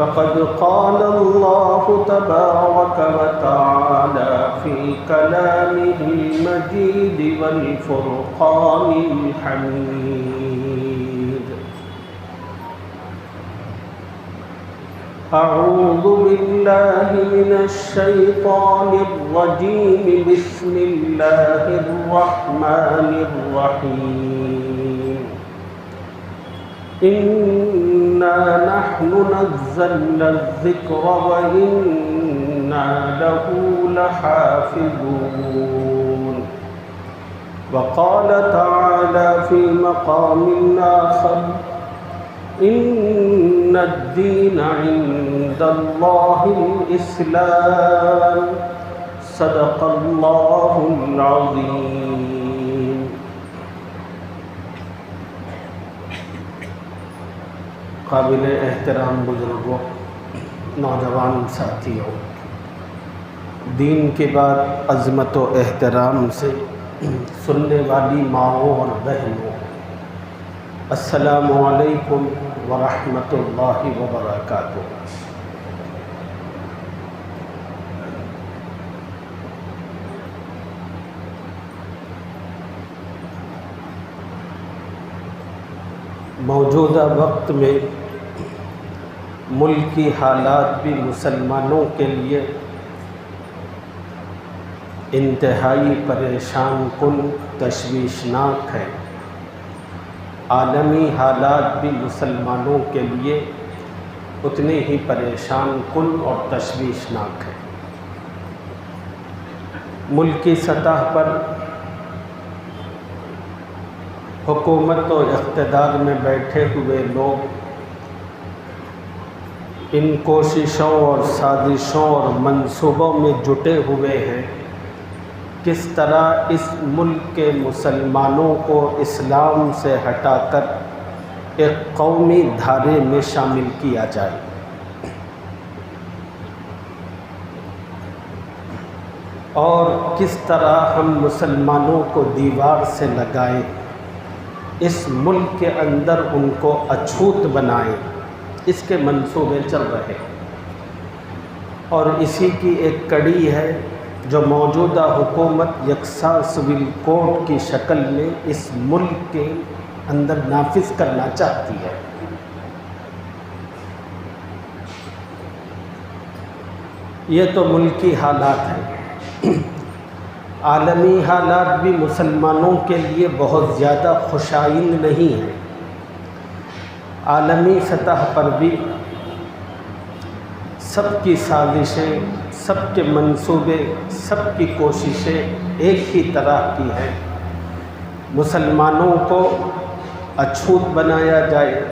فقد قال الله تبارك وتعالى في كلامه المجيد والفرقان الحميد: أعوذ بالله من الشيطان الرجيم. بسم الله الرحمن الرحيم. إنا نحن نزلنا الذكر وإنا له لحافظون. وقال تعالى في مقام آخر: إن الدين عند الله الإسلام. صدق الله العظيم. قابل احترام بزرگوں، نوجوان ساتھیوں، دین کے بعد عظمت و احترام سے سننے والی ماؤں اور بہنوں، السلام علیکم ورحمۃ اللہ وبرکاتہ۔ موجودہ وقت میں ملک کی حالات بھی مسلمانوں کے لیے انتہائی پریشان کن، تشویشناک ہے۔ عالمی حالات بھی مسلمانوں کے لیے اتنے ہی پریشان کن اور تشویشناک ہے۔ ملکی سطح پر حکومت و اقتدار میں بیٹھے ہوئے لوگ ان کوششوں اور سازشوں اور منصوبوں میں جٹے ہوئے ہیں کس طرح اس ملک کے مسلمانوں کو اسلام سے ہٹا کر ایک قومی دھارے میں شامل کیا جائے۔ اور کس طرح ہم مسلمانوں کو دیوار سے لگائیں، اس ملک کے اندر ان کو اچھوت بنائیں، اس کے منصوبے چل رہے ہیں۔ اور اسی کی ایک کڑی ہے جو موجودہ حکومت یکساں سول کوڈ کی شکل میں اس ملک کے اندر نافذ کرنا چاہتی ہے۔ یہ تو ملکی حالات ہیں۔ عالمی حالات بھی مسلمانوں کے لیے بہت زیادہ خوشائند نہیں ہیں۔ عالمی سطح پر بھی سب کی سازشیں، سب کے منصوبے، سب کی کوششیں ایک ہی طرح کی ہیں۔ مسلمانوں کو اچھوت بنایا جائے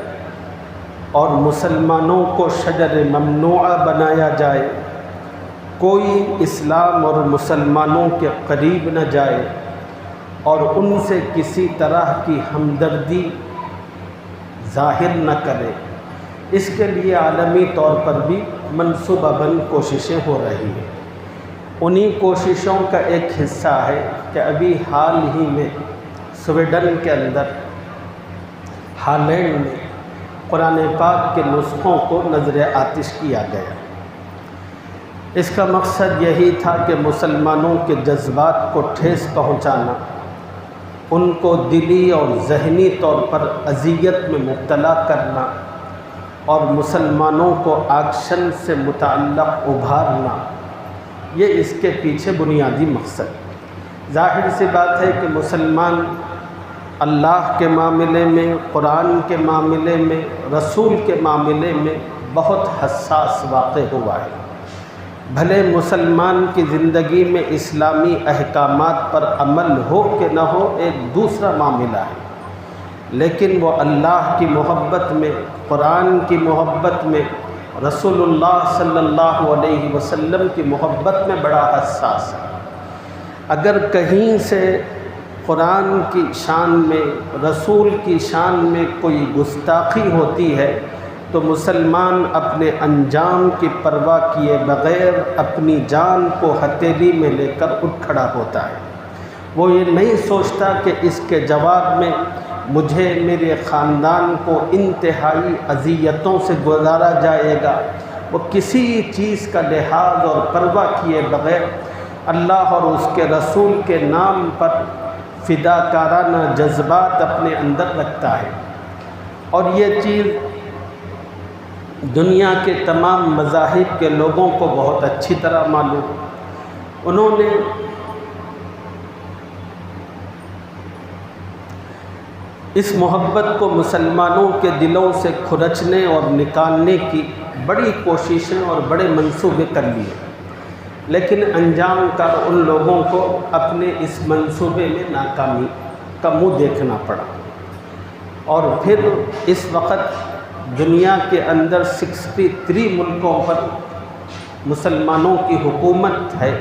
اور مسلمانوں کو شجر ممنوعہ بنایا جائے، کوئی اسلام اور مسلمانوں کے قریب نہ جائے اور ان سے کسی طرح کی ہمدردی ظاہر نہ کرے۔ اس کے لیے عالمی طور پر بھی منصوبہ بند کوششیں ہو رہی ہیں۔ انہی کوششوں کا ایک حصہ ہے کہ ابھی حال ہی میں سویڈن کے اندر، ہالینڈ میں قرآن پاک کے نسخوں کو نظر آتش کیا گیا۔ اس کا مقصد یہی تھا کہ مسلمانوں کے جذبات کو ٹھیس پہنچانا، ان کو دلی اور ذہنی طور پر اذیت میں مبتلا کرنا اور مسلمانوں کو ایکشن سے متعلق ابھارنا، یہ اس کے پیچھے بنیادی مقصد۔ ظاہر سی بات ہے کہ مسلمان اللہ کے معاملے میں، قرآن کے معاملے میں، رسول کے معاملے میں بہت حساس واقع ہوا ہے۔ بھلے مسلمان کی زندگی میں اسلامی احکامات پر عمل ہو کہ نہ ہو ایک دوسرا معاملہ ہے، لیکن وہ اللہ کی محبت میں، قرآن کی محبت میں، رسول اللہ صلی اللہ علیہ وسلم کی محبت میں بڑا حساس ہے۔ اگر کہیں سے قرآن کی شان میں، رسول کی شان میں کوئی گستاخی ہوتی ہے تو مسلمان اپنے انجام کی پرواہ کیے بغیر اپنی جان کو ہتھیلی میں لے کر اٹھ کھڑا ہوتا ہے۔ وہ یہ نہیں سوچتا کہ اس کے جواب میں مجھے میرے خاندان کو انتہائی اذیتوں سے گزارا جائے گا، وہ کسی چیز کا لحاظ اور پرواہ کیے بغیر اللہ اور اس کے رسول کے نام پر فداکارانہ جذبات اپنے اندر رکھتا ہے۔ اور یہ چیز دنیا کے تمام مذاہب کے لوگوں کو بہت اچھی طرح معلوم۔ انہوں نے اس محبت کو مسلمانوں کے دلوں سے کھرچنے اور نکالنے کی بڑی کوششیں اور بڑے منصوبے کر لیے، لیکن انجام کا ان لوگوں کو اپنے اس منصوبے میں ناکامی کا منہ دیکھنا پڑا۔ اور پھر اس وقت دنیا کے اندر 63 ملکوں پر مسلمانوں کی حکومت ہے،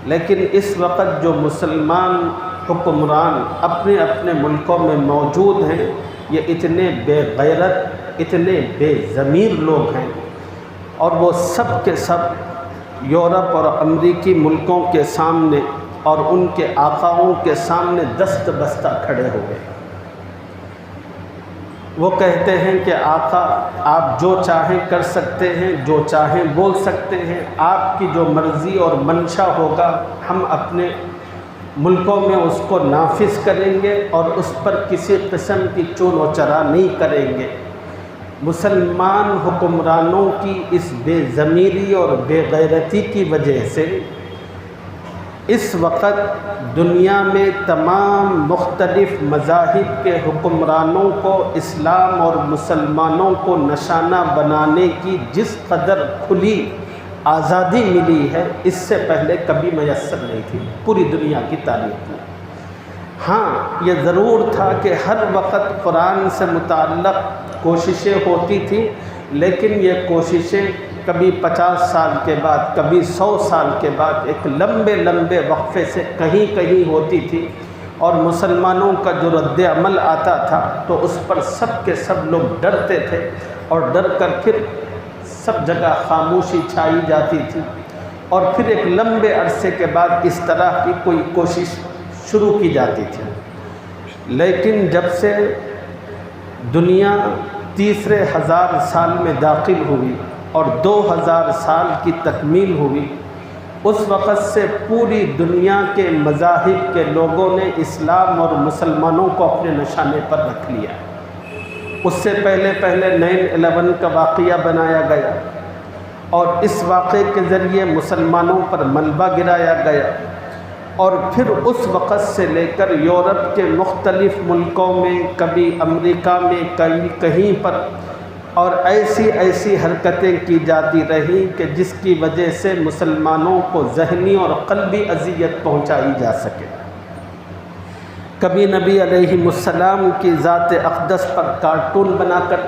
لیکن اس وقت جو مسلمان حکمران اپنے اپنے ملکوں میں موجود ہیں، یہ اتنے بے غیرت، اتنے بے ضمیر لوگ ہیں، اور وہ سب کے سب یورپ اور امریکی ملکوں کے سامنے اور ان کے آقاؤں کے سامنے دست بستہ کھڑے ہو گئے۔ وہ کہتے ہیں کہ آقا آپ جو چاہیں کر سکتے ہیں، جو چاہیں بول سکتے ہیں، آپ کی جو مرضی اور منشا ہوگا ہم اپنے ملکوں میں اس کو نافذ کریں گے اور اس پر کسی قسم کی چون و چرا نہیں کریں گے۔ مسلمان حکمرانوں کی اس بے ضمیری اور بے غیرتی کی وجہ سے اس وقت دنیا میں تمام مختلف مذاہب کے حکمرانوں کو اسلام اور مسلمانوں کو نشانہ بنانے کی جس قدر کھلی آزادی ملی ہے، اس سے پہلے کبھی میسر نہیں تھی پوری دنیا کی تاریخ میں۔ ہاں، یہ ضرور تھا کہ ہر وقت قرآن سے متعلق کوششیں ہوتی تھیں، لیکن یہ کوششیں کبھی 50 سال کے بعد، کبھی 100 سال کے بعد ایک لمبے لمبے وقفے سے کہیں کہیں ہوتی تھی، اور مسلمانوں کا جو رد عمل آتا تھا تو اس پر سب کے سب لوگ ڈرتے تھے، اور ڈر کر پھر سب جگہ خاموشی چھائی جاتی تھی، اور پھر ایک لمبے عرصے کے بعد اس طرح کی کوئی کوشش شروع کی جاتی تھی۔ لیکن جب سے دنیا تیسرے 1000 سال میں داخل ہوئی اور 2000 سال کی تکمیل ہوئی، اس وقت سے پوری دنیا کے مذاہب کے لوگوں نے اسلام اور مسلمانوں کو اپنے نشانے پر رکھ لیا۔ اس سے پہلے 9/11 کا واقعہ بنایا گیا، اور اس واقعے کے ذریعے مسلمانوں پر ملبہ گرایا گیا، اور پھر اس وقت سے لے کر یورپ کے مختلف ملکوں میں، کبھی امریکہ میں، کہیں پر، اور ایسی حرکتیں کی جاتی رہیں کہ جس کی وجہ سے مسلمانوں کو ذہنی اور قلبی اذیت پہنچائی جا سکے۔ کبھی نبی علیہ السلام کی ذات اقدس پر کارٹون بنا کر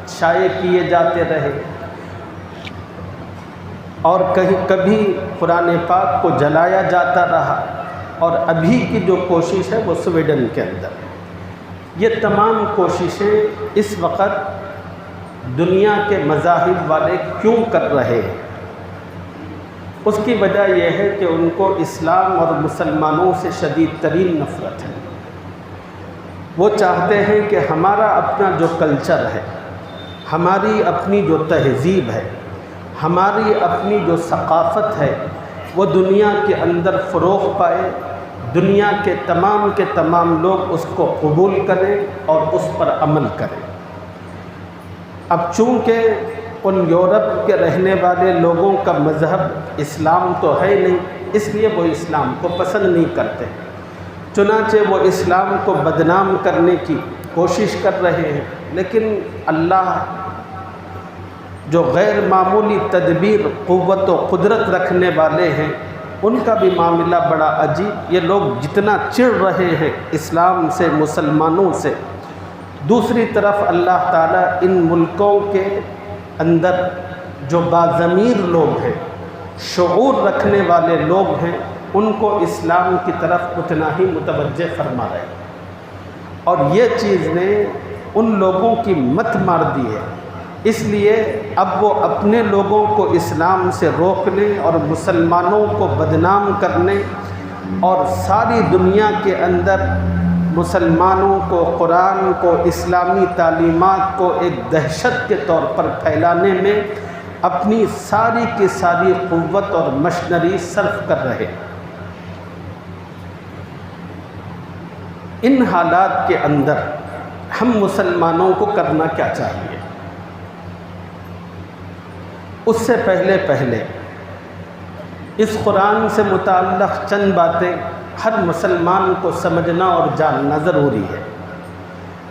شائع کیے جاتے رہے، اور کبھی قرآن پاک کو جلایا جاتا رہا، اور ابھی کی جو کوشش ہے وہ سویڈن کے اندر۔ یہ تمام کوششیں اس وقت دنیا کے مذاہب والے کیوں کر رہے ہیں؟ اس کی وجہ یہ ہے کہ ان کو اسلام اور مسلمانوں سے شدید ترین نفرت ہے۔ وہ چاہتے ہیں کہ ہمارا اپنا جو کلچر ہے، ہماری اپنی جو تہذیب ہے، ہماری اپنی جو ثقافت ہے، وہ دنیا کے اندر فروغ پائے، دنیا کے تمام لوگ اس کو قبول کریں اور اس پر عمل کریں۔ اب چونکہ ان یورپ کے رہنے والے لوگوں کا مذہب اسلام تو ہے نہیں، اس لیے وہ اسلام کو پسند نہیں کرتے، چنانچہ وہ اسلام کو بدنام کرنے کی کوشش کر رہے ہیں۔ لیکن اللہ جو غیر معمولی تدبیر، قوت و قدرت رکھنے والے ہیں، ان کا بھی معاملہ بڑا عجیب۔ یہ لوگ جتنا چڑ رہے ہیں اسلام سے، مسلمانوں سے، دوسری طرف اللہ تعالیٰ ان ملکوں کے اندر جو باضمیر لوگ ہیں، شعور رکھنے والے لوگ ہیں، ان کو اسلام کی طرف اتنا ہی متوجہ فرما رہے ہیں، اور یہ چیز نے ان لوگوں کی مت مار دی ہے۔ اس لیے اب وہ اپنے لوگوں کو اسلام سے روکنے اور مسلمانوں کو بدنام کرنے اور ساری دنیا کے اندر مسلمانوں کو قرآن کو اسلامی تعلیمات کو ایک دہشت کے طور پر پھیلانے میں اپنی ساری کی ساری قوت اور مشنری صرف کر رہے۔ ان حالات کے اندر ہم مسلمانوں کو کرنا کیا چاہیے؟ اس سے پہلے اس قرآن سے متعلق چند باتیں ہر مسلمان کو سمجھنا اور جاننا ضروری ہے۔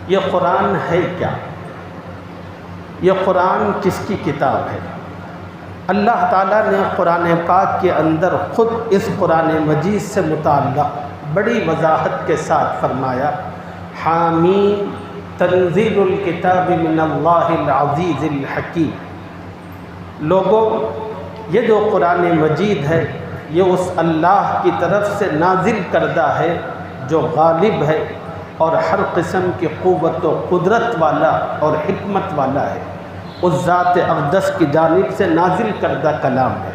یہ قرآن ہے کیا؟ یہ قرآن کس کی کتاب ہے؟ اللہ تعالیٰ نے قرآن پاک کے اندر خود اس قرآن مجید سے متعلق بڑی وضاحت کے ساتھ فرمایا، حامیم تنزیل الکتاب من اللہ العزیز الحکیم۔ لوگوں، یہ جو قرآن مجید ہے یہ اس اللہ کی طرف سے نازل کردہ ہے جو غالب ہے اور ہر قسم کی قوت و قدرت والا اور حکمت والا ہے، اس ذات اقدس کی جانب سے نازل کردہ کلام ہے۔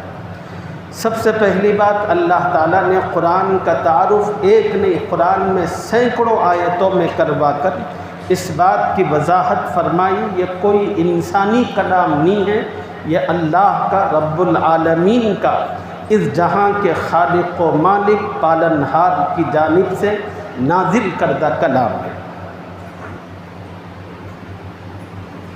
سب سے پہلی بات، اللہ تعالیٰ نے قرآن کا تعارف ایک نہیں قرآن میں سینکڑوں آیتوں میں کروا کر اس بات کی وضاحت فرمائی، یہ کوئی انسانی کلام نہیں ہے، یہ اللہ کا رب العالمین کا اس جہاں کے خالق و مالک پالنہار کی جانب سے نازل کردہ کلام ہے۔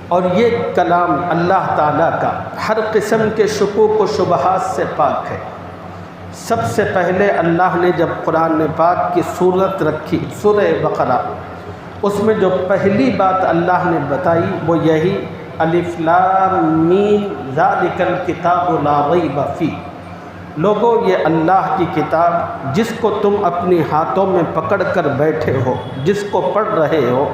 اور یہ کلام اللہ تعالیٰ کا ہر قسم کے شکوک و شبہات سے پاک ہے۔ سب سے پہلے اللہ نے جب قرآن پاک کی صورت رکھی سورہ بقرہ، اس میں جو پہلی بات اللہ نے بتائی وہ یہی، الف لام میم ذالک الکتاب لا ریب فیہ۔ لوگوں، یہ اللہ کی کتاب جس کو تم اپنے ہاتھوں میں پکڑ کر بیٹھے ہو، جس کو پڑھ رہے ہو،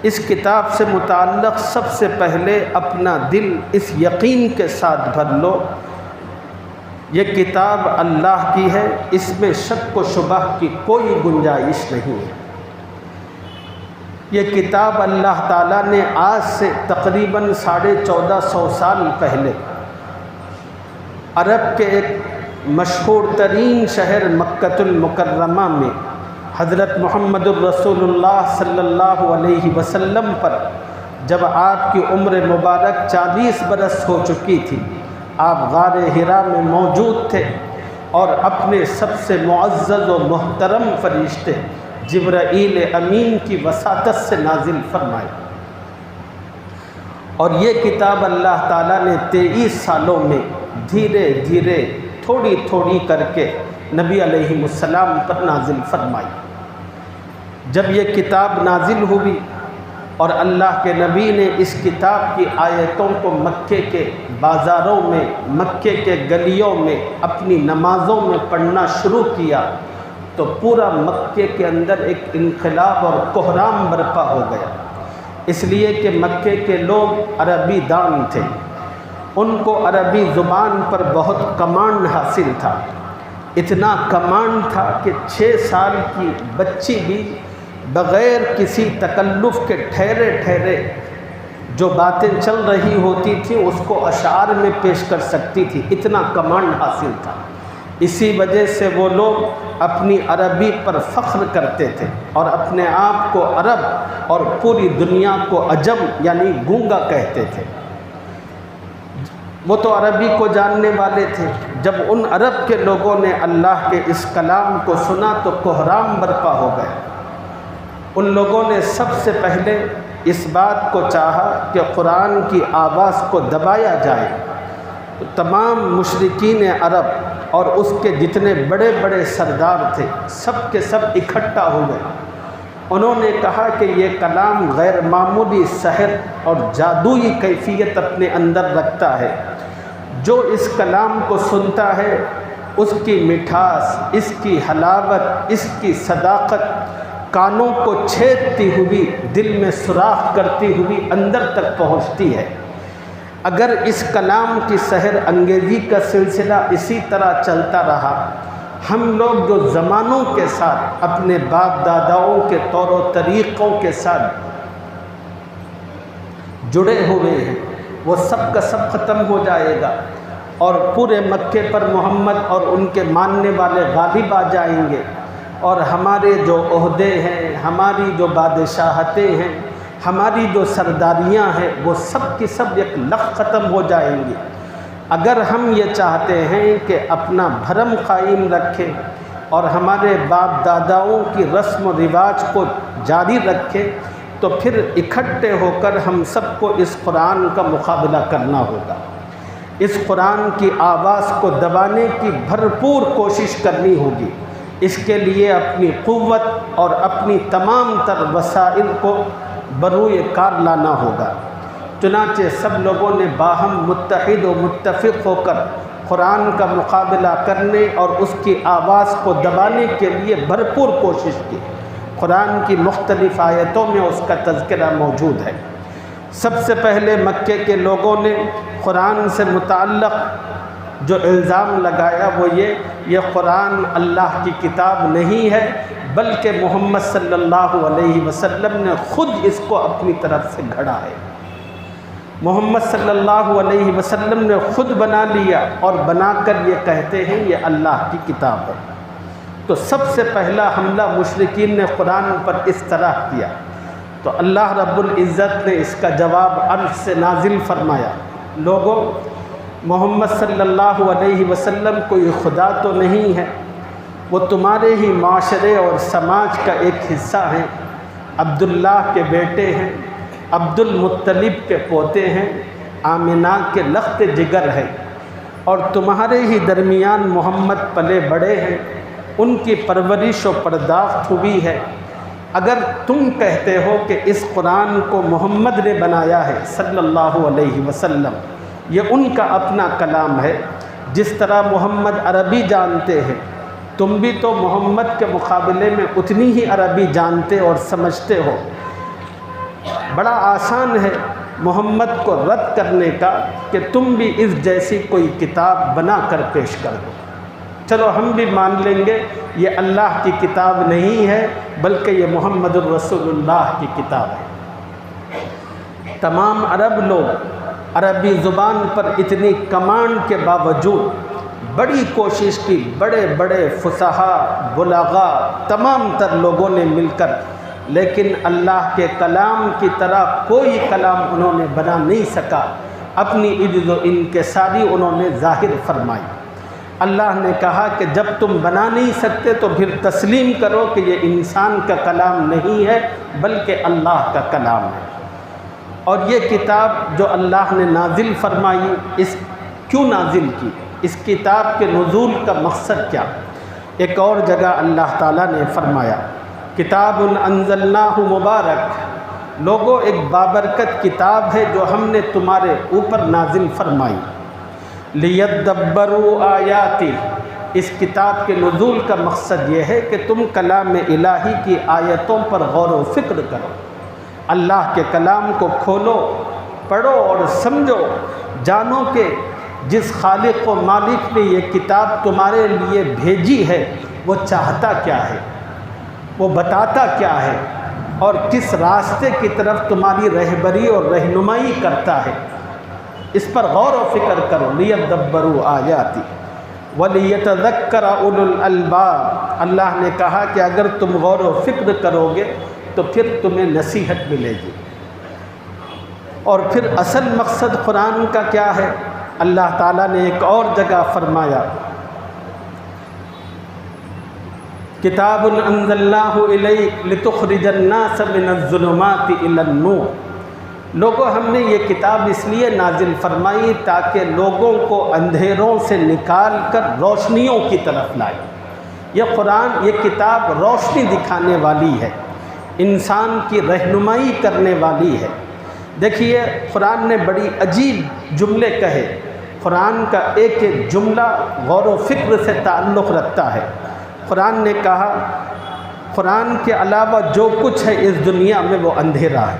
اس کتاب سے متعلق سب سے پہلے اپنا دل اس یقین کے ساتھ بھر لو، یہ کتاب اللہ کی ہے، اس میں شک و شبہ کی کوئی گنجائش نہیں ہے۔ یہ کتاب اللہ تعالیٰ نے آج سے تقریباً 1450 سال پہلے عرب کے ایک مشہور ترین شہر مکۃ المکرمہ میں حضرت محمد الرسول اللہ صلی اللہ علیہ وسلم پر جب آپ کی عمر مبارک 40 برس ہو چکی تھی، آپ غار حرا میں موجود تھے اور اپنے سب سے معزز و محترم فرشتے جبرائیل امین کی وساطت سے نازل فرمائی، اور یہ کتاب اللہ تعالیٰ نے 23 سالوں میں دھیرے دھیرے تھوڑی تھوڑی کر کے نبی علیہ السلام پر نازل فرمائی۔ جب یہ کتاب نازل ہوئی اور اللہ کے نبی نے اس کتاب کی آیتوں کو مکے کے بازاروں میں، مکے کے گلیوں میں، اپنی نمازوں میں پڑھنا شروع کیا تو پورا مکے کے اندر ایک انقلاب اور کوہرام برپا ہو گیا، اس لیے کہ مکے کے لوگ عربی دان تھے، ان کو عربی زبان پر بہت کمانڈ حاصل تھا، اتنا کمانڈ تھا کہ 6 سال کی بچی بھی بغیر کسی تکلف کے ٹھہرے ٹھہرے جو باتیں چل رہی ہوتی تھیں اس کو اشعار میں پیش کر سکتی تھی، اتنا کمانڈ حاصل تھا۔ اسی وجہ سے وہ لوگ اپنی عربی پر فخر کرتے تھے اور اپنے آپ کو عرب اور پوری دنیا کو عجم یعنی گونگا کہتے تھے۔ وہ تو عربی کو جاننے والے تھے، جب ان عرب کے لوگوں نے اللہ کے اس کلام کو سنا تو کوہرام برپا ہو گئے۔ ان لوگوں نے سب سے پہلے اس بات کو چاہا کہ قرآن کی آواز کو دبایا جائے، تو تمام مشرکین عرب اور اس کے جتنے بڑے بڑے سردار تھے سب کے سب اکٹھا ہو گئے۔ انہوں نے کہا کہ یہ کلام غیر معمولی سحر اور جادوئی کیفیت اپنے اندر رکھتا ہے، جو اس کلام کو سنتا ہے اس کی مٹھاس، اس کی حلاوت، اس کی صداقت کانوں کو چھیدتی ہوئی، دل میں سوراخ کرتی ہوئی اندر تک پہنچتی ہے۔ اگر اس کلام کی سحر انگیزی کا سلسلہ اسی طرح چلتا رہا، ہم لوگ جو زمانوں کے ساتھ اپنے باپ داداؤں کے طور و طریقوں کے ساتھ جڑے ہوئے ہیں وہ سب کا سب ختم ہو جائے گا، اور پورے مکے پر محمد اور ان کے ماننے والے غالب آ جائیں گے، اور ہمارے جو عہدے ہیں، ہماری جو بادشاہتیں ہیں، ہماری جو سرداریاں ہیں، وہ سب کی سب ایک لخت ختم ہو جائیں گی۔ اگر ہم یہ چاہتے ہیں کہ اپنا بھرم قائم رکھیں اور ہمارے باپ داداؤں کی رسم و رواج کو جاری رکھیں، تو پھر اکٹھے ہو کر ہم سب کو اس قرآن کا مقابلہ کرنا ہوگا۔ اس قرآن کی آواز کو دبانے کی بھرپور کوشش کرنی ہوگی۔ اس کے لیے اپنی قوت اور اپنی تمام تر وسائل کو بروئے کار لانا ہوگا۔ چنانچہ سب لوگوں نے باہم متحد و متفق ہو کر قرآن کا مقابلہ کرنے اور اس کی آواز کو دبانے کے لیے بھرپور کوشش کی۔ قرآن کی مختلف آیتوں میں اس کا تذکرہ موجود ہے۔ سب سے پہلے مکے کے لوگوں نے قرآن سے متعلق جو الزام لگایا وہ یہ قرآن اللہ کی کتاب نہیں ہے، بلکہ محمد صلی اللہ علیہ وسلم نے خود اس کو اپنی طرف سے گھڑا ہے۔ محمد صلی اللہ علیہ وسلم نے خود بنا لیا اور بنا کر یہ کہتے ہیں یہ اللہ کی کتاب ہے۔ تو سب سے پہلا حملہ مشرکین نے قرآن پر اس طرح کیا، تو اللہ رب العزت نے اس کا جواب عرش سے نازل فرمایا، لوگوں، محمد صلی اللہ علیہ وسلم کوئی خدا تو نہیں ہے، وہ تمہارے ہی معاشرے اور سماج کا ایک حصہ ہیں، عبداللہ کے بیٹے ہیں، عبد المطلب کے پوتے ہیں، آمنہ کے لخت جگر ہیں، اور تمہارے ہی درمیان محمد پلے بڑے ہیں، ان کی پرورش و پرداخت ہوئی ہے۔ اگر تم کہتے ہو کہ اس قرآن کو محمد نے بنایا ہے صلی اللہ علیہ وسلم، یہ ان کا اپنا کلام ہے، جس طرح محمد عربی جانتے ہیں، تم بھی تو محمد کے مقابلے میں اتنی ہی عربی جانتے اور سمجھتے ہو۔ بڑا آسان ہے محمد کو رد کرنے کا کہ تم بھی اس جیسی کوئی کتاب بنا کر پیش کر دو۔ چلو ہم بھی مان لیں گے یہ اللہ کی کتاب نہیں ہے، بلکہ یہ محمد الرسول اللہ کی کتاب ہے۔ تمام عرب لوگ عربی زبان پر اتنی کمانڈ کے باوجود بڑی کوشش کی، بڑے بڑے فصحاء، بلغاء، تمام تر لوگوں نے مل کر، لیکن اللہ کے کلام کی طرح کوئی کلام انہوں نے بنا نہیں سکا۔ اپنی عجز و انکساری انہوں نے ظاہر فرمائی۔ اللہ نے کہا کہ جب تم بنا نہیں سکتے تو پھر تسلیم کرو کہ یہ انسان کا کلام نہیں ہے، بلکہ اللہ کا کلام ہے۔ اور یہ کتاب جو اللہ نے نازل فرمائی، کیوں نازل کی؟ اس کتاب کے نزول کا مقصد کیا؟ ایک اور جگہ اللہ تعالیٰ نے فرمایا، کتاب انزلناہ مبارک، لوگوں ایک بابرکت کتاب ہے جو ہم نے تمہارے اوپر نازل فرمائی، لیدبروا آیاتی، اس کتاب کے نزول کا مقصد یہ ہے کہ تم کلام الہی کی آیتوں پر غور و فکر کرو، اللہ کے کلام کو کھولو، پڑھو اور سمجھو، جانو کہ جس خالق و مالک نے یہ کتاب تمہارے لیے بھیجی ہے وہ چاہتا کیا ہے، وہ بتاتا کیا ہے، اور کس راستے کی طرف تمہاری رہبری اور رہنمائی کرتا ہے۔ اس پر غور و فکر کرو، لیدبروا آیاتی ولیتذکر اولو الالباب، اللہ نے کہا کہ اگر تم غور و فکر کرو گے تو پھر تمہیں نصیحت ملے گی۔ اور پھر اصل مقصد قرآن کا کیا ہے؟ اللہ تعالیٰ نے ایک اور جگہ فرمایا، کتاب انزلناہ الیک لتخرج الناس من الظلمات الی النور، لوگوں ہم نے یہ کتاب اس لیے نازل فرمائی تاکہ لوگوں کو اندھیروں سے نکال کر روشنیوں کی طرف لائے۔ یہ قرآن، یہ کتاب روشنی دکھانے والی ہے، انسان کی رہنمائی کرنے والی ہے۔ دیکھیے قرآن نے بڑی عجیب جملے کہے، قرآن کا ایک ایک جملہ غور و فکر سے تعلق رکھتا ہے۔ قرآن نے کہا قرآن کے علاوہ جو کچھ ہے اس دنیا میں وہ اندھیرا ہے۔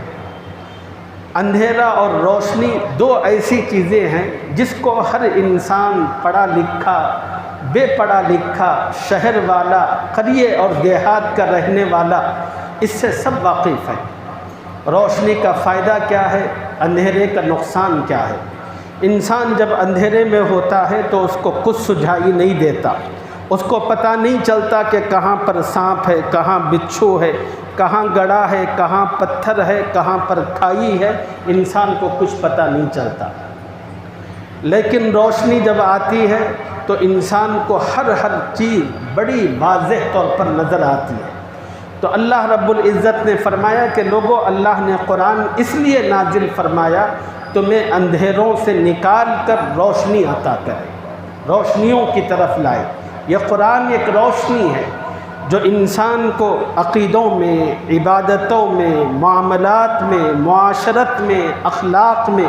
اندھیرا اور روشنی دو ایسی چیزیں ہیں جس کو ہر انسان، پڑھا لکھا، بے پڑھا لکھا، شہر والا، قریے اور دیہات کا رہنے والا، اس سے سب واقف ہیں۔ روشنی کا فائدہ کیا ہے، اندھیرے کا نقصان کیا ہے۔ انسان جب اندھیرے میں ہوتا ہے تو اس کو کچھ سجھائی نہیں دیتا، اس کو پتہ نہیں چلتا کہ کہاں پر سانپ ہے، کہاں بچھو ہے، کہاں گڑھا ہے، کہاں پتھر ہے، کہاں پر کھائی ہے، انسان کو کچھ پتہ نہیں چلتا۔ لیکن روشنی جب آتی ہے تو انسان کو ہر چیز بڑی واضح طور پر نظر آتی ہے۔ تو اللہ رب العزت نے فرمایا کہ لوگوں، اللہ نے قرآن اس لیے نازل فرمایا تمہیں اندھیروں سے نکال کر روشنی عطا کرے، روشنیوں کی طرف لائے۔ یہ قرآن ایک روشنی ہے جو انسان کو عقیدوں میں، عبادتوں میں، معاملات میں، معاشرت میں، اخلاق میں،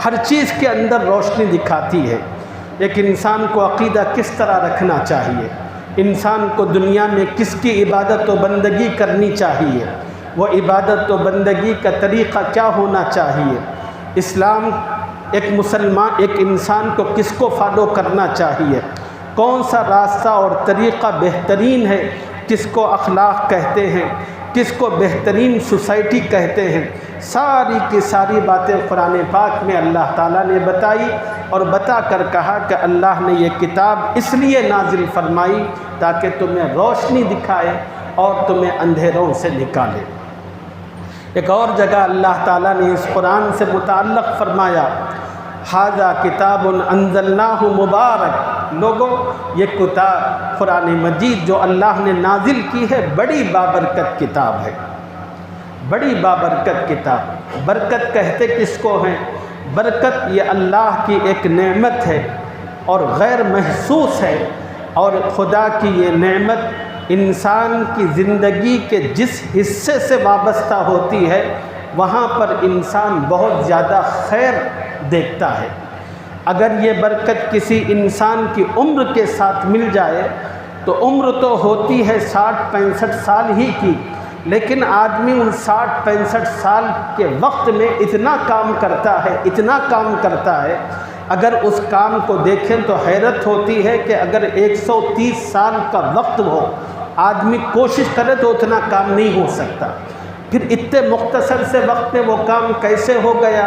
ہر چیز کے اندر روشنی دکھاتی ہے۔ ایک انسان کو عقیدہ کس طرح رکھنا چاہیے، انسان کو دنیا میں کس کی عبادت و بندگی کرنی چاہیے، وہ عبادت و بندگی کا طریقہ کیا ہونا چاہیے، اسلام ایک مسلمان ایک انسان کو کس کو فالو کرنا چاہیے، کون سا راستہ اور طریقہ بہترین ہے، کس کو اخلاق کہتے ہیں، کس کو بہترین سوسائٹی کہتے ہیں، ساری کی ساری باتیں قرآن پاک میں اللہ تعالیٰ نے بتائی، اور بتا کر کہا کہ اللہ نے یہ کتاب اس لیے نازل فرمائی تاکہ تمہیں روشنی دکھائے اور تمہیں اندھیروں سے نکالے۔ ایک اور جگہ اللہ تعالیٰ نے اس قرآن سے متعلق فرمایا، ھذا کتاب انزلناہ مبارک، لوگوں یہ کتاب قرآن مجید جو اللہ نے نازل کی ہے بڑی بابرکت کتاب ہے، بڑی بابرکت کتاب۔ برکت کہتے کس کو ہیں؟ برکت یہ اللہ کی ایک نعمت ہے اور غیر محسوس ہے، اور خدا کی یہ نعمت انسان کی زندگی کے جس حصے سے وابستہ ہوتی ہے وہاں پر انسان بہت زیادہ خیر دیکھتا ہے۔ اگر یہ برکت کسی انسان کی عمر کے ساتھ مل جائے تو عمر تو ہوتی ہے 60-65 سال ہی کی، لیکن آدمی ان 60-65 سال کے وقت میں اتنا کام کرتا ہے، اگر اس کام کو دیکھیں تو حیرت ہوتی ہے کہ اگر 130 سال کا وقت ہو، آدمی کوشش کرے تو اتنا کام نہیں ہو سکتا۔ پھر اتنے مختصر سے وقت میں وہ کام کیسے ہو گیا؟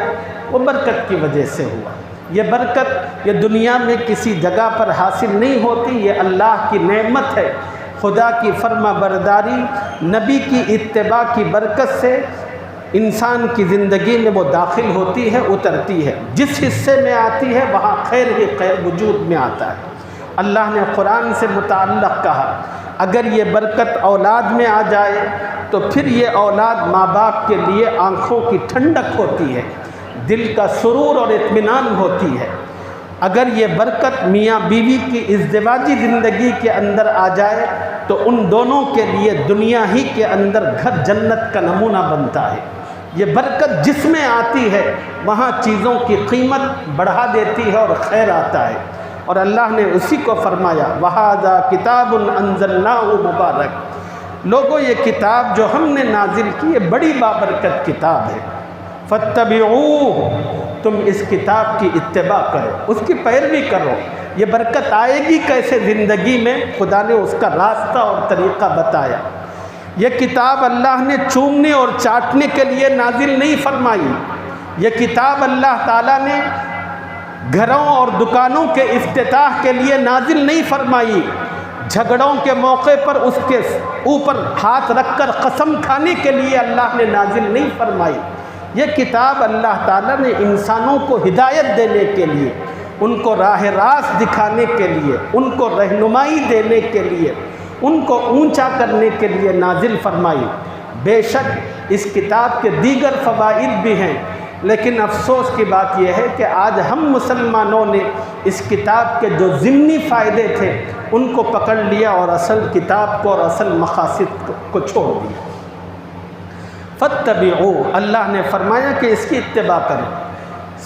وہ برکت کی وجہ سے ہوا۔ یہ برکت یہ دنیا میں کسی جگہ پر حاصل نہیں ہوتی، یہ اللہ کی نعمت ہے۔ خدا کی فرما برداری، نبی کی اتباع کی برکت سے انسان کی زندگی میں وہ داخل ہوتی ہے، اترتی ہے، جس حصے میں آتی ہے وہاں خیر ہی خیر وجود میں آتا ہے۔ اللہ نے قرآن سے متعلق کہا اگر یہ برکت اولاد میں آ جائے تو پھر یہ اولاد ماں باپ کے لیے آنکھوں کی ٹھنڈک ہوتی ہے، دل کا سرور اور اطمینان ہوتی ہے۔ اگر یہ برکت میاں بیوی کی ازدواجی زندگی کے اندر آ جائے تو ان دونوں کے لیے دنیا ہی کے اندر گھر جنت کا نمونہ بنتا ہے۔ یہ برکت جس میں آتی ہے وہاں چیزوں کی قیمت بڑھا دیتی ہے اور خیر آتا ہے، اور اللہ نے اسی کو فرمایا وَھَذَا کِتَابٌ أَنزَلْنَاهُ مُبَارَک، لوگوں یہ کتاب جو ہم نے نازل کی ہے بڑی بابرکت کتاب ہے، فَاتَّبِعُوهُ، تم اس کتاب کی اتباع کرو، اس کی پیروی کرو۔ یہ برکت آئے گی کیسے زندگی میں؟ خدا نے اس کا راستہ اور طریقہ بتایا۔ یہ کتاب اللہ نے چومنے اور چاٹنے کے لیے نازل نہیں فرمائی، یہ کتاب اللہ تعالیٰ نے گھروں اور دکانوں کے افتتاح کے لیے نازل نہیں فرمائی، جھگڑوں کے موقع پر اس کے اوپر ہاتھ رکھ کر قسم کھانے کے لیے اللہ نے نازل نہیں فرمائی۔ یہ کتاب اللہ تعالیٰ نے انسانوں کو ہدایت دینے کے لیے، ان کو راہ راست دکھانے کے لیے، ان کو رہنمائی دینے کے لیے، ان کو اونچا کرنے کے لیے نازل فرمائی۔ بے شک اس کتاب کے دیگر فوائد بھی ہیں، لیکن افسوس کی بات یہ ہے کہ آج ہم مسلمانوں نے اس کتاب کے جو ضمنی فائدے تھے ان کو پکڑ لیا اور اصل کتاب کو اور اصل مقاصد کو چھوڑ دیا۔ فَاتَّبِعُوهُ، اللہ نے فرمایا کہ اس کی اتباع کریں۔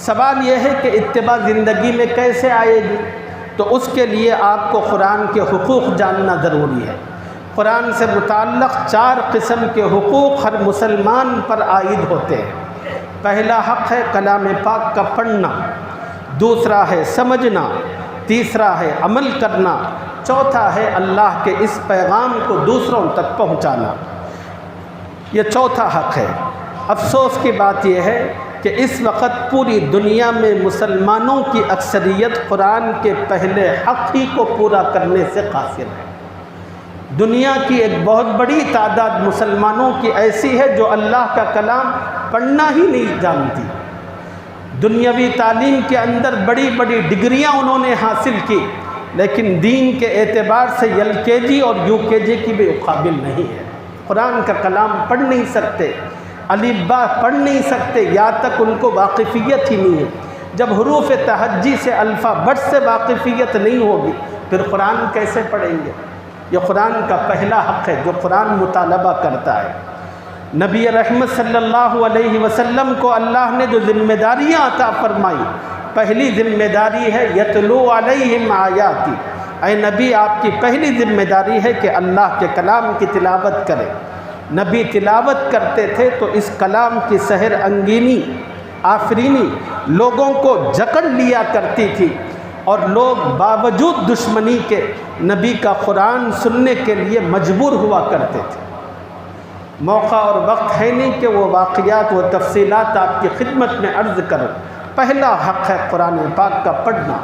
سوال یہ ہے کہ اتباع زندگی میں کیسے آئے گی؟ تو اس کے لیے آپ کو قرآن کے حقوق جاننا ضروری ہے۔ قرآن سے متعلق 4 قسم کے حقوق ہر مسلمان پر عائد ہوتے ہیں۔ پہلا حق ہے کلام پاک کا پڑھنا، دوسرا ہے سمجھنا، تیسرا ہے عمل کرنا، چوتھا ہے اللہ کے اس پیغام کو دوسروں تک پہنچانا۔ یہ چوتھا حق ہے۔ افسوس کی بات یہ ہے کہ اس وقت پوری دنیا میں مسلمانوں کی اکثریت قرآن کے پہلے حق ہی کو پورا کرنے سے قاصر ہے۔ دنیا کی ایک بہت بڑی تعداد مسلمانوں کی ایسی ہے جو اللہ کا کلام پڑھنا ہی نہیں جانتی۔ دنیاوی تعلیم کے اندر بڑی بڑی ڈگریاں انہوں نے حاصل کی، لیکن دین کے اعتبار سے LKG اور UKG کی بھی قابل نہیں ہے۔ قرآن کا کلام پڑھ نہیں سکتے، الف با پڑھ نہیں سکتے، یا تک ان کو واقفیت ہی نہیں ہے۔ جب حروف تہجی سے الفابت سے واقفیت نہیں ہوگی پھر قرآن کیسے پڑھیں گے؟ یہ قرآن کا پہلا حق ہے جو قرآن مطالبہ کرتا ہے۔ نبی رحمت صلی اللہ علیہ وسلم کو اللہ نے جو ذمہ داریاں عطا فرمائی، پہلی ذمہ داری ہے یتلو علیہم آیاتی، اے نبی آپ کی پہلی ذمہ داری ہے کہ اللہ کے کلام کی تلاوت کریں۔ نبی تلاوت کرتے تھے تو اس کلام کی سحر انگینی آفرینی لوگوں کو جکڑ لیا کرتی تھی، اور لوگ باوجود دشمنی کے نبی کا قرآن سننے کے لیے مجبور ہوا کرتے تھے۔ موقع اور وقت ہے نہیں کہ وہ واقعات و تفصیلات آپ کی خدمت میں عرض کروں۔ پہلا حق ہے قرآن پاک کا پڑھنا۔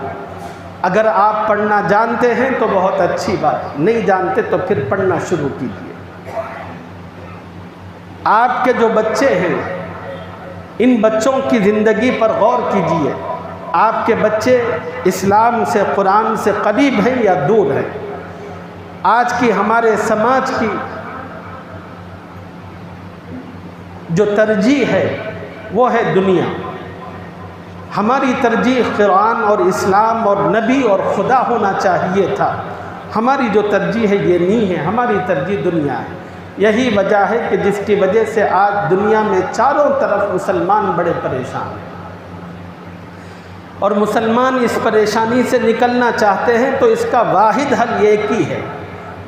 اگر آپ پڑھنا جانتے ہیں تو بہت اچھی بات، نہیں جانتے تو پھر پڑھنا شروع کیجیے۔ آپ کے جو بچے ہیں ان بچوں کی زندگی پر غور کیجیے۔ آپ کے بچے اسلام سے قرآن سے قریب ہیں یا دور ہیں؟ آج کی ہمارے سماج کی جو ترجیح ہے وہ ہے دنیا۔ ہماری ترجیح قرآن اور اسلام اور نبی اور خدا ہونا چاہیے تھا۔ ہماری جو ترجیح ہے یہ نہیں ہے، ہماری ترجیح دنیا ہے۔ یہی وجہ ہے کہ جس کی وجہ سے آج دنیا میں چاروں طرف مسلمان بڑے پریشان ہیں، اور مسلمان اس پریشانی سے نکلنا چاہتے ہیں تو اس کا واحد حل ایک ہی ہے،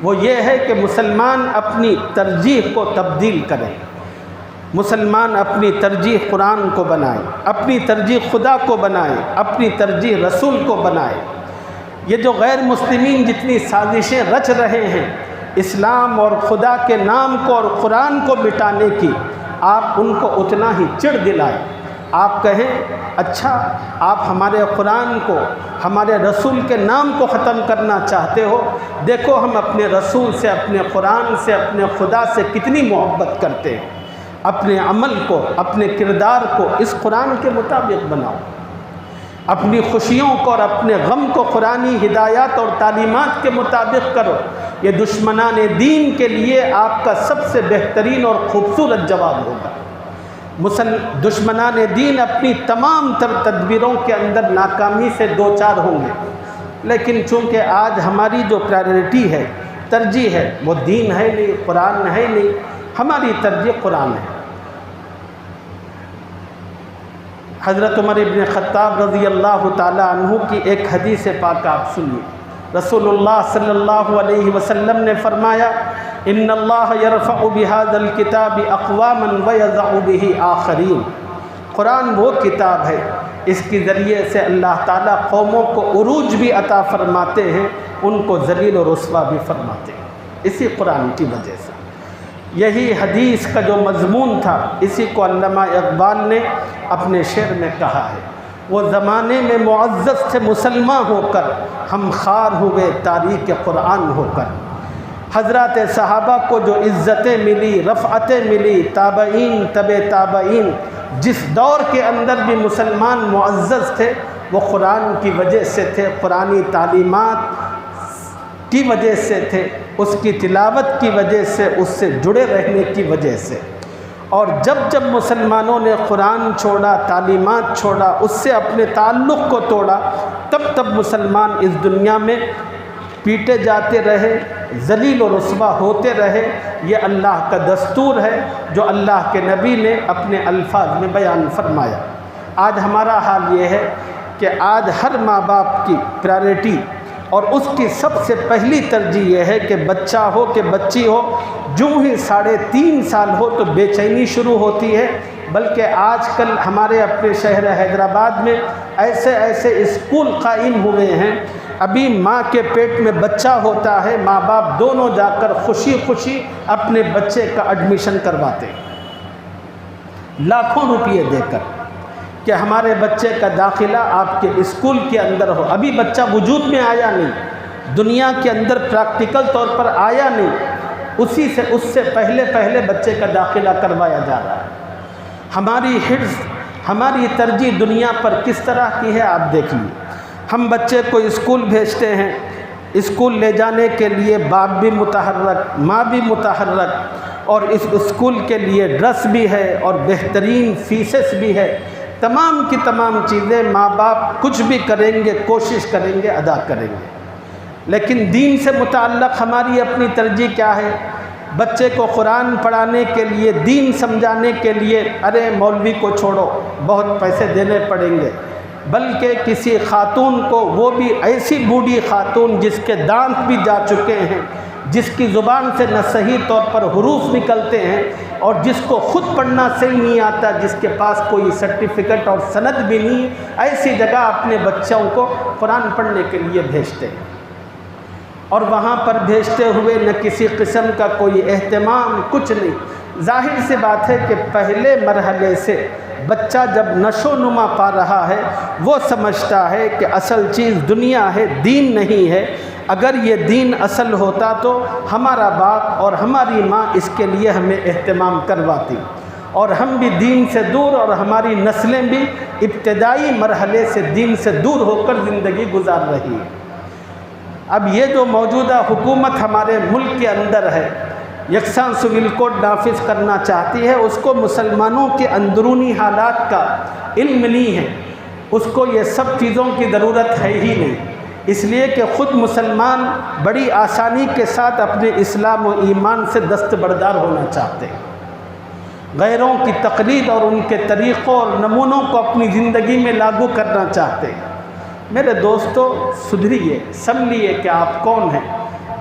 وہ یہ ہے کہ مسلمان اپنی ترجیح کو تبدیل کریں۔ مسلمان اپنی ترجیح قرآن کو بنائیں، اپنی ترجیح خدا کو بنائیں، اپنی ترجیح رسول کو بنائیں۔ یہ جو غیر مسلمین جتنی سازشیں رچ رہے ہیں اسلام اور خدا کے نام کو اور قرآن کو مٹانے کی، آپ ان کو اتنا ہی چڑ دلائیں۔ آپ کہیں اچھا آپ ہمارے قرآن کو ہمارے رسول کے نام کو ختم کرنا چاہتے ہو، دیکھو ہم اپنے رسول سے اپنے قرآن سے اپنے خدا سے کتنی محبت کرتے ہیں۔ اپنے عمل کو اپنے کردار کو اس قرآن کے مطابق بناؤ، اپنی خوشیوں کو اور اپنے غم کو قرآنی ہدایات اور تعلیمات کے مطابق کرو۔ یہ دشمنان دین کے لیے آپ کا سب سے بہترین اور خوبصورت جواب ہوگا۔ دشمنان دین اپنی تمام تر تدبیروں کے اندر ناکامی سے دوچار ہوں گے، لیکن چونکہ آج ہماری جو پرائیورٹی ہے، ترجیح ہے، وہ دین ہے نہیں، قرآن ہے نہیں، ہماری ترجیح قرآن ہے۔ حضرت عمر ابن خطاب رضی اللہ تعالی عنہ کی ایک حدیث پاک آپ سنیے۔ رسول اللہ صلی اللہ علیہ وسلم نے فرمایا ان اللہ یرفع بہذا الکتاب اقواما ویضع بہ آخرین۔ قرآن وہ کتاب ہے اس کے ذریعے سے اللہ تعالیٰ قوموں کو عروج بھی عطا فرماتے ہیں، ان کو ذلیل و رسوا بھی فرماتے ہیں، اسی قرآن کی وجہ سے۔ یہی حدیث کا جو مضمون تھا اسی کو علامہ اقبال نے اپنے شعر میں کہا ہے، وہ زمانے میں معزز تھے مسلمان ہو کر، ہم خوار ہوئے تاریخ قرآن ہو کر۔ حضرات صحابہ کو جو عزتیں ملی، رفعتیں ملی، تابعین تبع تابعین، جس دور کے اندر بھی مسلمان معزز تھے وہ قرآن کی وجہ سے تھے، قرآنی تعلیمات کی وجہ سے تھے، اس کی تلاوت کی وجہ سے، اس سے جڑے رہنے کی وجہ سے۔ اور جب جب مسلمانوں نے قرآن چھوڑا، تعلیمات چھوڑا، اس سے اپنے تعلق کو توڑا، تب تب مسلمان اس دنیا میں پیٹے جاتے رہے، ذلیل و رسوا ہوتے رہے۔ یہ اللہ کا دستور ہے جو اللہ کے نبی نے اپنے الفاظ میں بیان فرمایا۔ آج ہمارا حال یہ ہے کہ آج ہر ماں باپ کی پرائیورٹی اور اس کی سب سے پہلی ترجیح یہ ہے کہ بچہ ہو کہ بچی ہو، جو ہی 3.5 سال ہو تو بے چینی شروع ہوتی ہے۔ بلکہ آج کل ہمارے اپنے شہر حیدرآباد میں ایسے ایسے اسکول قائم ہوئے ہیں، ابھی ماں کے پیٹ میں بچہ ہوتا ہے، ماں باپ دونوں جا کر خوشی خوشی اپنے بچے کا ایڈمیشن کرواتے ہیں لاکھوں روپئے دے کر کہ ہمارے بچے کا داخلہ آپ کے اسکول کے اندر ہو۔ ابھی بچہ وجود میں آیا نہیں، دنیا کے اندر پریکٹیکل طور پر آیا نہیں، اس سے پہلے بچے کا داخلہ کروایا جا رہا ہے۔ ہماری حرص، ہماری ترجیح دنیا پر کس طرح کی ہے آپ دیکھیے۔ ہم بچے کو اسکول بھیجتے ہیں، اسکول لے جانے کے لیے باپ بھی متحرک، ماں بھی متحرک، اور اس اسکول کے لیے ڈریس بھی ہے اور بہترین فیسز بھی ہے، تمام کی تمام چیزیں ماں باپ کچھ بھی کریں گے، کوشش کریں گے، ادا کریں گے۔ لیکن دین سے متعلق ہماری اپنی ترجیح کیا ہے؟ بچے کو قرآن پڑھانے کے لیے، دین سمجھانے کے لیے، ارے مولوی کو چھوڑو، بہت پیسے دینے پڑیں گے، بلکہ کسی خاتون کو، وہ بھی ایسی بوڑھی خاتون جس کے دانت بھی جا چکے ہیں، جس کی زبان سے نہ صحیح طور پر حروف نکلتے ہیں اور جس کو خود پڑھنا صحیح نہیں آتا، جس کے پاس کوئی سرٹیفکیٹ اور سند بھی نہیں، ایسی جگہ اپنے بچوں کو قرآن پڑھنے کے لیے بھیجتے ہیں، اور وہاں پر بھیجتے ہوئے نہ کسی قسم کا کوئی اہتمام، کچھ نہیں۔ ظاہر سی بات ہے کہ پہلے مرحلے سے بچہ جب نشو و نما پا رہا ہے، وہ سمجھتا ہے کہ اصل چیز دنیا ہے، دین نہیں ہے۔ اگر یہ دین اصل ہوتا تو ہمارا باپ اور ہماری ماں اس کے لیے ہمیں اہتمام کرواتی، اور ہم بھی دین سے دور، اور ہماری نسلیں بھی ابتدائی مرحلے سے دین سے دور ہو کر زندگی گزار رہی ہے۔ اب یہ جو موجودہ حکومت ہمارے ملک کے اندر ہے، یکساں سول کوڈ نافذ کرنا چاہتی ہے، اس کو مسلمانوں کے اندرونی حالات کا علم نہیں ہے، اس کو یہ سب چیزوں کی ضرورت ہے ہی نہیں، اس لیے کہ خود مسلمان بڑی آسانی کے ساتھ اپنے اسلام و ایمان سے دستبردار ہونا چاہتے ہیں، غیروں کی تقلید اور ان کے طریقوں اور نمونوں کو اپنی زندگی میں لاگو کرنا چاہتے ہیں۔ میرے دوستو، سدھریے، سمجھیے کہ آپ کون ہیں۔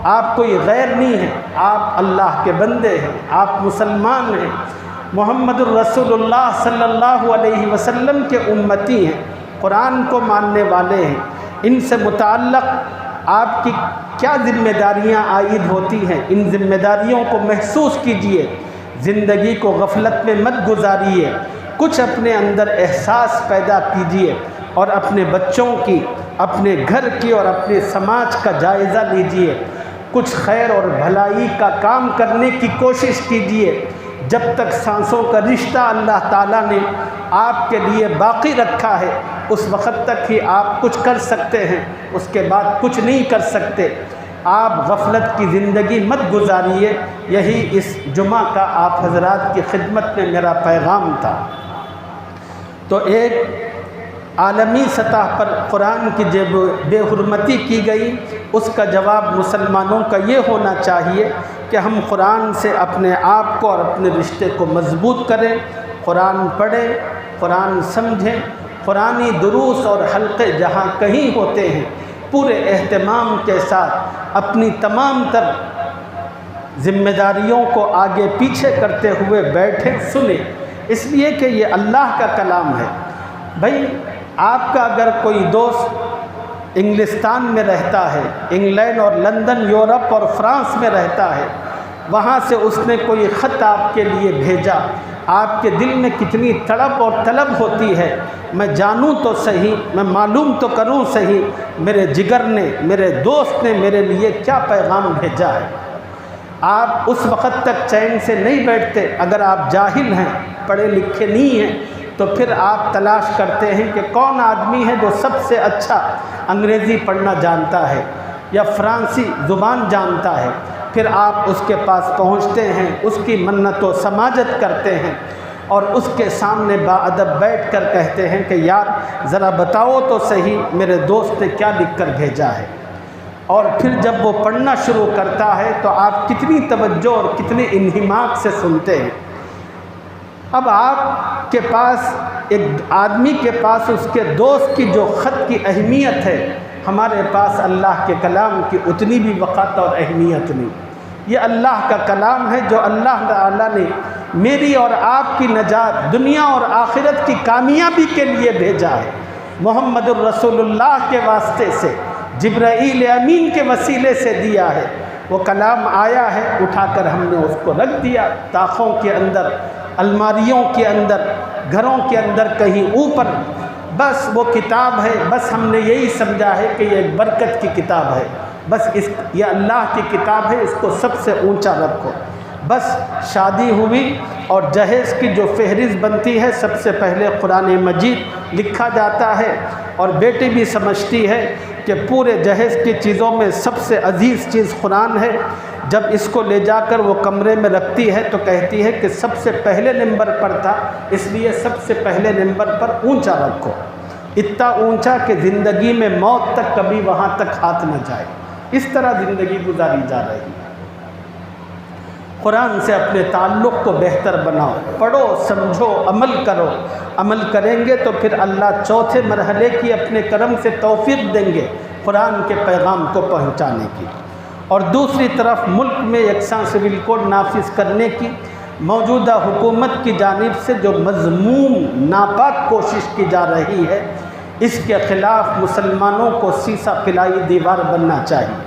آپ کوئی غیر نہیں ہیں، آپ اللہ کے بندے ہیں، آپ مسلمان ہیں، محمد الرسول اللہ صلی اللہ علیہ وسلم کے امتی ہیں، قرآن کو ماننے والے ہیں۔ ان سے متعلق آپ کی کیا ذمہ داریاں عائد ہوتی ہیں، ان ذمہ داریوں کو محسوس کیجئے، زندگی کو غفلت میں مت گزاریے، کچھ اپنے اندر احساس پیدا کیجئے، اور اپنے بچوں کی، اپنے گھر کی اور اپنے سماج کا جائزہ لیجئے، کچھ خیر اور بھلائی کا کام کرنے کی کوشش کیجئے۔ جب تک سانسوں کا رشتہ اللہ تعالیٰ نے آپ کے لیے باقی رکھا ہے، اس وقت تک ہی آپ کچھ کر سکتے ہیں، اس کے بعد کچھ نہیں کر سکتے۔ آپ غفلت کی زندگی مت گزاریے، یہی اس جمعہ کا آپ حضرات کی خدمت میں میرا پیغام تھا۔ تو ایک عالمی سطح پر قرآن کی جب بے حرمتی کی گئی، اس کا جواب مسلمانوں کا یہ ہونا چاہیے کہ ہم قرآن سے اپنے آپ کو اور اپنے رشتے کو مضبوط کریں، قرآن پڑھیں، قرآن سمجھیں، قرآنی دروس اور حلقے جہاں کہیں ہوتے ہیں، پورے اہتمام کے ساتھ اپنی تمام تر ذمہ داریوں کو آگے پیچھے کرتے ہوئے بیٹھیں، سنیں، اس لیے کہ یہ اللہ کا کلام ہے۔ بھائی، آپ کا اگر کوئی دوست انگلستان میں رہتا ہے، انگلینڈ اور لندن، یورپ اور فرانس میں رہتا ہے، وہاں سے اس نے کوئی خط آپ کے لیے بھیجا، آپ کے دل میں کتنی تڑپ اور طلب ہوتی ہے، میں جانوں تو صحیح، میں معلوم تو کروں صحیح، میرے جگر نے، میرے دوست نے میرے لیے کیا پیغام بھیجا ہے۔ آپ اس وقت تک چین سے نہیں بیٹھتے۔ اگر آپ جاہل ہیں، پڑھے لکھے نہیں ہیں، تو پھر آپ تلاش کرتے ہیں کہ کون آدمی ہے جو سب سے اچھا انگریزی پڑھنا جانتا ہے یا فرانسی زبان جانتا ہے، پھر آپ اس کے پاس پہنچتے ہیں، اس کی منت و سماجت کرتے ہیں، اور اس کے سامنے باادب بیٹھ کر کہتے ہیں کہ یار ذرا بتاؤ تو صحیح میرے دوست نے کیا لکھ کر بھیجا ہے۔ اور پھر جب وہ پڑھنا شروع کرتا ہے تو آپ کتنی توجہ اور کتنے انہماک سے سنتے ہیں۔ اب آپ کے پاس، ایک آدمی کے پاس اس کے دوست کی جو خط کی اہمیت ہے، ہمارے پاس اللہ کے کلام کی اتنی بھی وقت اور اہمیت نہیں۔ یہ اللہ کا کلام ہے جو اللہ تعالیٰ نے میری اور آپ کی نجات، دنیا اور آخرت کی کامیابی کے لیے بھیجا ہے، محمد الرسول اللہ کے واسطے سے، جبرائیل امین کے وسیلے سے دیا ہے۔ وہ کلام آیا ہے، اٹھا کر ہم نے اس کو رکھ دیا طاقوں کے اندر، الماریوں کے اندر، گھروں کے اندر کہیں اوپر، بس وہ کتاب ہے، بس ہم نے یہی سمجھا ہے کہ یہ ایک برکت کی کتاب ہے۔ بس یہ اللہ کی کتاب ہے، اس کو سب سے اونچا رکھو۔ بس شادی ہوئی اور جہیز کی جو فہرست بنتی ہے، سب سے پہلے قرآن مجید لکھا جاتا ہے، اور بیٹی بھی سمجھتی ہے کہ پورے جہیز کی چیزوں میں سب سے عزیز چیز قرآن ہے۔ جب اس کو لے جا کر وہ کمرے میں رکھتی ہے تو کہتی ہے کہ سب سے پہلے نمبر پر تھا، اس لیے سب سے پہلے نمبر پر اونچا رکھو، اتنا اونچا کہ زندگی میں موت تک کبھی وہاں تک ہاتھ نہ جائے۔ اس طرح زندگی گزاری جا رہی ہے۔ قرآن سے اپنے تعلق کو بہتر بناؤ، پڑھو، سمجھو، عمل کرو۔ عمل کریں گے تو پھر اللہ چوتھے مرحلے کی اپنے کرم سے توفیق دیں گے قرآن کے پیغام کو پہنچانے کی۔ اور دوسری طرف ملک میں یکساں سول کوڈ نافذ کرنے کی موجودہ حکومت کی جانب سے جو مذموم ناپاک کوشش کی جا رہی ہے، اس کے خلاف مسلمانوں کو سیسا پلائی دیوار بننا چاہیے۔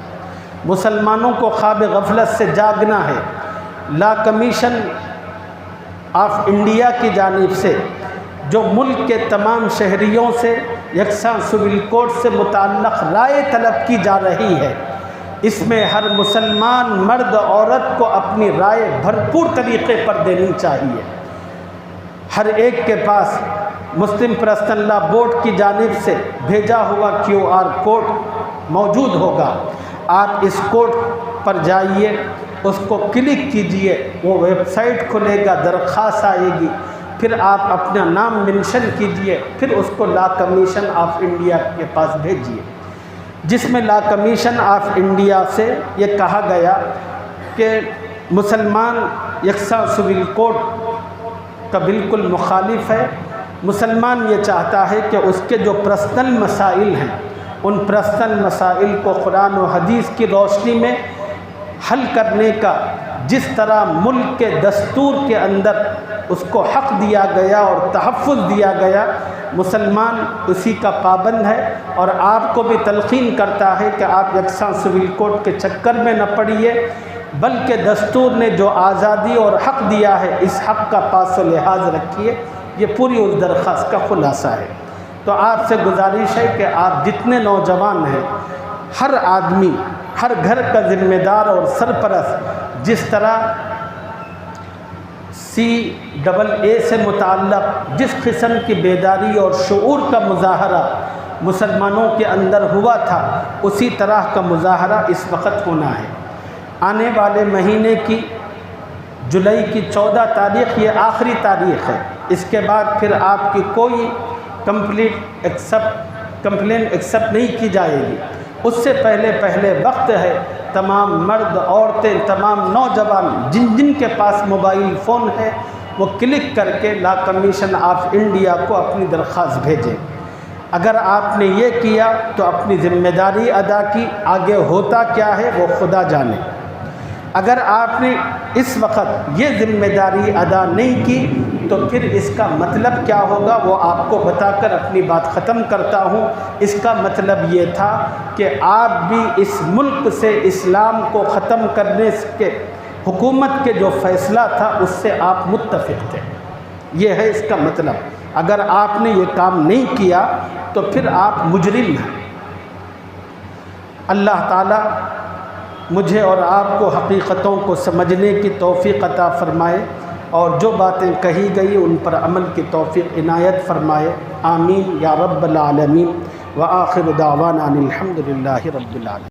مسلمانوں کو خواب غفلت سے جاگنا ہے۔ لا کمیشن آف انڈیا کی جانب سے جو ملک کے تمام شہریوں سے یکساں سول کوڈ سے متعلق رائے طلب کی جا رہی ہے، اس میں ہر مسلمان مرد عورت کو اپنی رائے بھرپور طریقے پر دینی چاہیے۔ ہر ایک کے پاس مسلم پرسنل لا بورڈ کی جانب سے بھیجا ہوا QR کوڈ موجود ہوگا۔ آپ اس کوڈ پر جائیے، اس کو کلک کیجئے، وہ ویب سائٹ کھلے گا، درخواست آئے گی، پھر آپ اپنا نام منشن کیجئے، پھر اس کو لا کمیشن آف انڈیا کے پاس بھیجئے، جس میں لا کمیشن آف انڈیا سے یہ کہا گیا کہ مسلمان یکساں سول کوڈ کا بالکل مخالف ہے۔ مسلمان یہ چاہتا ہے کہ اس کے جو پرسنل مسائل ہیں، ان پرسنل مسائل کو قرآن و حدیث کی روشنی میں حل کرنے کا جس طرح ملک کے دستور کے اندر اس کو حق دیا گیا اور تحفظ دیا گیا، مسلمان اسی کا پابند ہے، اور آپ کو بھی تلقین کرتا ہے کہ آپ یکساں سول کوڈ کے چکر میں نہ پڑیے، بلکہ دستور نے جو آزادی اور حق دیا ہے، اس حق کا پاس و لحاظ رکھیے۔ یہ پوری اس درخواست کا خلاصہ ہے۔ تو آپ سے گزارش ہے کہ آپ جتنے نوجوان ہیں، ہر آدمی، ہر گھر کا ذمہ دار اور سرپرست جس طرح CAA سے متعلق جس قسم کی بیداری اور شعور کا مظاہرہ مسلمانوں کے اندر ہوا تھا، اسی طرح کا مظاہرہ اس وقت ہونا ہے۔ آنے والے مہینے کی جولائی کی 14 تاریخ یہ آخری تاریخ ہے۔ اس کے بعد پھر آپ کی کوئی کمپلین ایکسیپٹ نہیں کی جائے گی۔ اس سے پہلے وقت ہے تمام مرد، عورتیں، تمام نوجوان جن کے پاس موبائل فون ہے، وہ کلک کر کے لا کمیشن آف انڈیا کو اپنی درخواست بھیجیں۔ اگر آپ نے یہ کیا تو اپنی ذمہ داری ادا کی، آگے ہوتا کیا ہے وہ خدا جانے۔ اگر آپ نے اس وقت یہ ذمہ داری ادا نہیں کی تو پھر اس کا مطلب کیا ہوگا وہ آپ کو بتا کر اپنی بات ختم کرتا ہوں۔ اس کا مطلب یہ تھا کہ آپ بھی اس ملک سے اسلام کو ختم کرنے کے حکومت کے جو فیصلہ تھا اس سے آپ متفق تھے، یہ ہے اس کا مطلب۔ اگر آپ نے یہ کام نہیں کیا تو پھر آپ مجرم ہیں۔ اللہ تعالیٰ مجھے اور آپ کو حقیقتوں کو سمجھنے کی توفیق عطا فرمائے، اور جو باتیں کہی گئی ان پر عمل کی توفیق عنایت فرمائے۔ آمین یا رب العالمین۔ وآخر دعوانا الحمد للہ رب العالمین۔